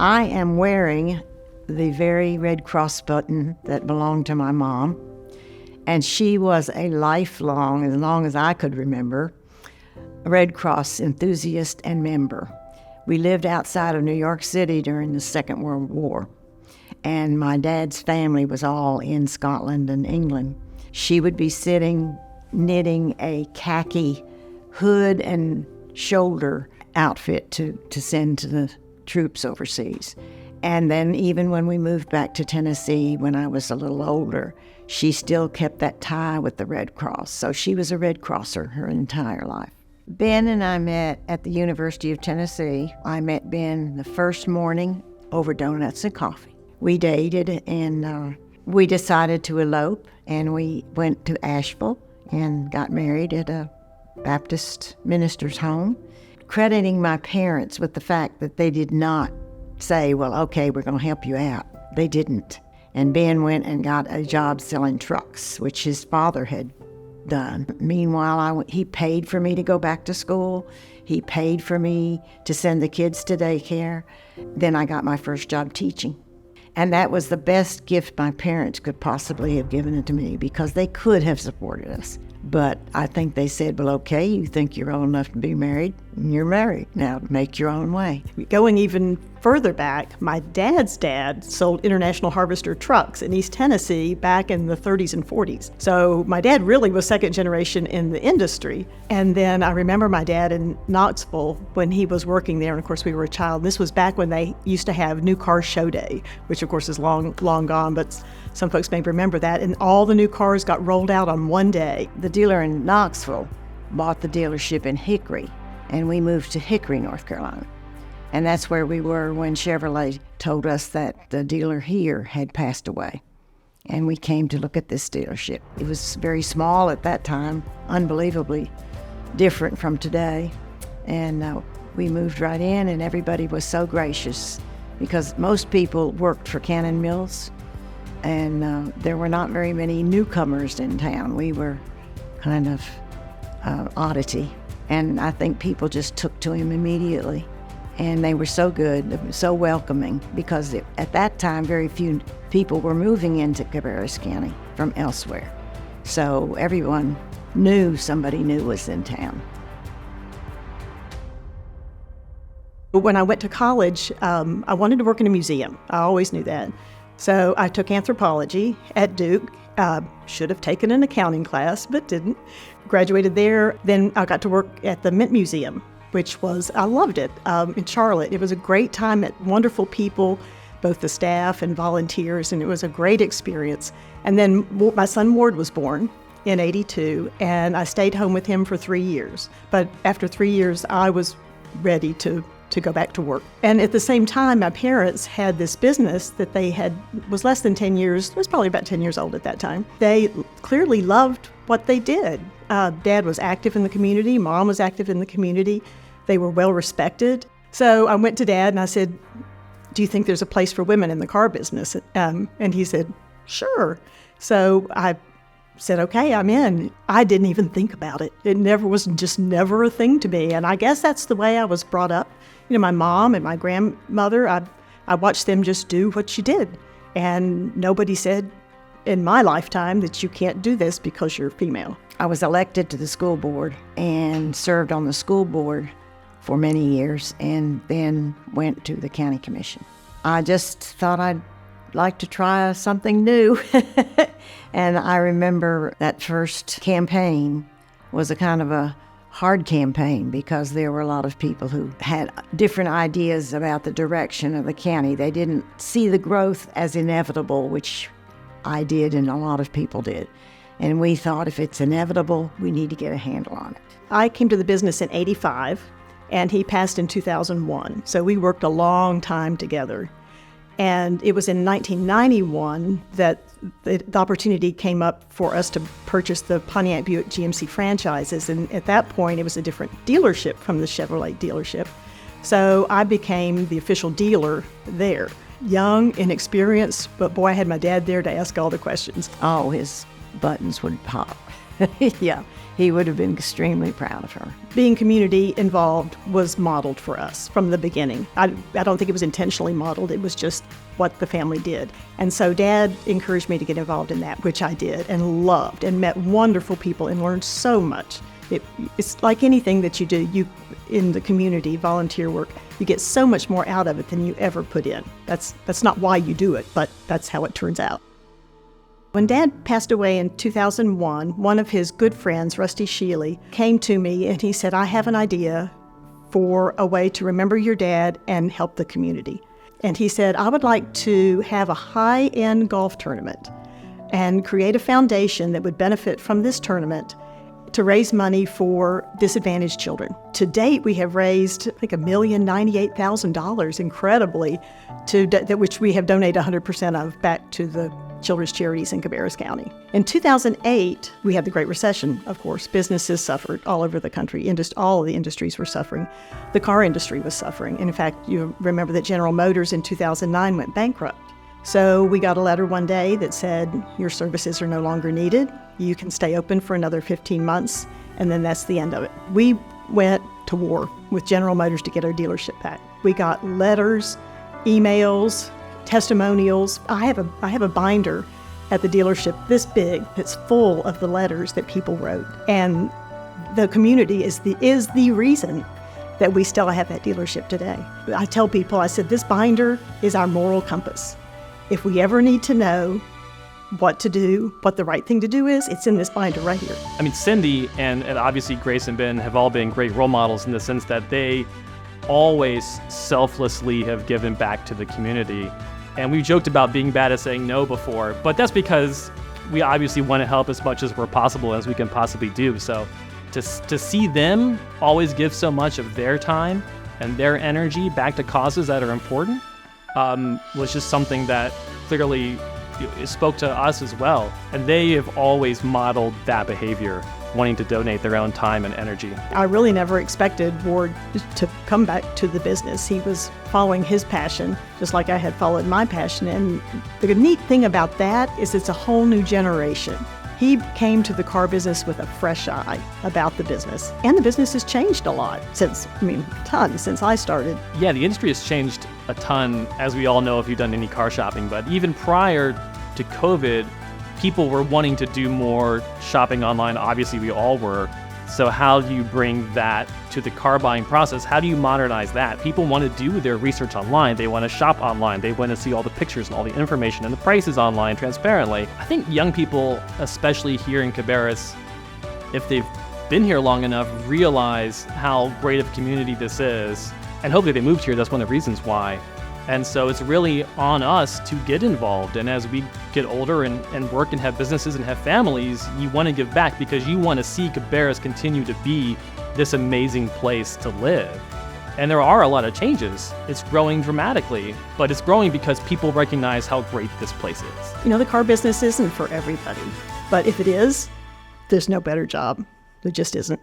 I am wearing the very Red Cross button that belonged to my mom, and she was a lifelong, as long as I could remember, Red Cross enthusiast and member. We lived outside of New York City during the Second World War, and my dad's family was all in Scotland and England. She would be sitting knitting a khaki hood and shoulder outfit to send to the troops overseas. And then even when we moved back to Tennessee when I was a little older, she still kept that tie with the Red Cross. So she was a Red Crosser her entire life. Ben and I met at the University of Tennessee. I met Ben the first morning over donuts and coffee. We dated, and we decided to elope, and we went to Asheville and got married at a Baptist minister's home, crediting my parents with the fact that they did not say, well, okay, we're going to help you out. They didn't. And Ben went and got a job selling trucks, which his father had done. Meanwhile, he paid for me to go back to school. He paid for me to send the kids to daycare. Then I got my first job teaching. And that was the best gift my parents could possibly have given it to me, because they could have supported us. But I think they said, well, okay, you think you're old enough to be married, you're married. Now make your own way. Going even further back, my dad's dad sold International Harvester trucks in East Tennessee back in the 30s and 40s. So my dad really was second generation in the industry. And then I remember my dad in Knoxville when he was working there, and of course we were a child. This was back when they used to have new car show day, which of course is long gone, but some folks may remember that. And all the new cars got rolled out on one day. The dealer in Knoxville bought the dealership in Hickory, and we moved to Hickory, North Carolina. And that's where we were when Chevrolet told us that the dealer here had passed away. And we came to look at this dealership. It was very small at that time, unbelievably different from today. And we moved right in, and everybody was so gracious, because most people worked for Cannon Mills, and there were not very many newcomers in town. We were kind of oddity. And I think people just took to him immediately. And they were so good, so welcoming, because at that time, very few people were moving into Cabarrus County from elsewhere. So everyone knew somebody new was in town. When I went to college, I wanted to work in a museum. I always knew that. So I took anthropology at Duke. Should have taken an accounting class, but didn't. Graduated there. Then I got to work at the Mint Museum, which was, I loved it, in Charlotte. It was a great time, met wonderful people, both the staff and volunteers, and it was a great experience. And then my son Ward was born in '82, and I stayed home with him for 3 years. But after 3 years, I was ready to go back to work. And at the same time, my parents had this business that was less than 10 years, it was probably about 10 years old at that time. They clearly loved what they did. Dad was active in the community, Mom was active in the community. They were well respected. So I went to Dad and I said, do you think there's a place for women in the car business? And he said, sure. So I said, okay, I'm in. I didn't even think about it. It just never a thing to me. And I guess that's the way I was brought up. You know, my mom and my grandmother, I watched them just do what you did. And nobody said in my lifetime that you can't do this because you're female. I was elected to the school board and served on the school board for many years, and then went to the county commission. I just thought I'd like to try something new. And I remember that first campaign was a kind of a hard campaign, because there were a lot of people who had different ideas about the direction of the county. They didn't see the growth as inevitable, which I did and a lot of people did. And we thought, if it's inevitable, we need to get a handle on it. I came to the business in '85, and he passed in 2001. So we worked a long time together. And it was in 1991 that the opportunity came up for us to purchase the Pontiac Buick GMC franchises. And at that point, it was a different dealership from the Chevrolet dealership. So I became the official dealer there. Young, inexperienced, but boy, I had my dad there to ask all the questions. Oh, his buttons would pop. Yeah, he would have been extremely proud of her. Being community involved was modeled for us from the beginning. I don't think it was intentionally modeled. It was just what the family did. And so Dad encouraged me to get involved in that, which I did and loved and met wonderful people and learned so much. It's like anything that you do in the community, volunteer work, you get so much more out of it than you ever put in. That's not why you do it, but that's how it turns out. When Dad passed away in 2001, one of his good friends, Rusty Sheely, came to me and he said, I have an idea for a way to remember your dad and help the community. And he said, I would like to have a high-end golf tournament and create a foundation that would benefit from this tournament to raise money for disadvantaged children. To date, we have raised, I think, $1,098,000, incredibly, which we have donated 100% of back to the children's charities in Cabarrus County. In 2008, we had the Great Recession, of course. Businesses suffered all over the country. All of the industries were suffering. The car industry was suffering. In fact, you remember that General Motors in 2009 went bankrupt. So we got a letter one day that said, your services are no longer needed. You can stay open for another 15 months, and then that's the end of it. We went to war with General Motors to get our dealership back. We got letters, emails, testimonials. I have a binder at the dealership this big that's full of the letters that people wrote. And the community is the reason that we still have that dealership today. I tell people, I said, this binder is our moral compass. If we ever need to know what to do, what the right thing to do is, it's in this binder right here. I mean, Cyndie and obviously Grace and Ben have all been great role models in the sense that they always selflessly have given back to the community. And we joked about being bad at saying no before, but that's because we obviously want to help as much as we're possible as we can possibly do. So to see them always give so much of their time and their energy back to causes that are important was just something that clearly spoke to us as well. And they have always modeled that behavior, wanting to donate their own time and energy. I really never expected Ward to come back to the business. He was following his passion, just like I had followed my passion. And the neat thing about that is it's a whole new generation. He came to the car business with a fresh eye about the business. And the business has changed a lot since I started. Yeah, the industry has changed a ton, as we all know if you've done any car shopping. But even prior to COVID, people were wanting to do more shopping online. Obviously, we all were. So how do you bring that to the car buying process? How do you modernize that? People want to do their research online. They want to shop online. They want to see all the pictures and all the information and the prices online transparently. I think young people, especially here in Cabarrus, if they've been here long enough, realize how great of a community this is. And hopefully they moved here. That's one of the reasons why. And so it's really on us to get involved. And as we get older and work and have businesses and have families, you want to give back because you want to see Cabarrus continue to be this amazing place to live. And there are a lot of changes. It's growing dramatically, but it's growing because people recognize how great this place is. The car business isn't for everybody, but if it is, there's no better job. There just isn't.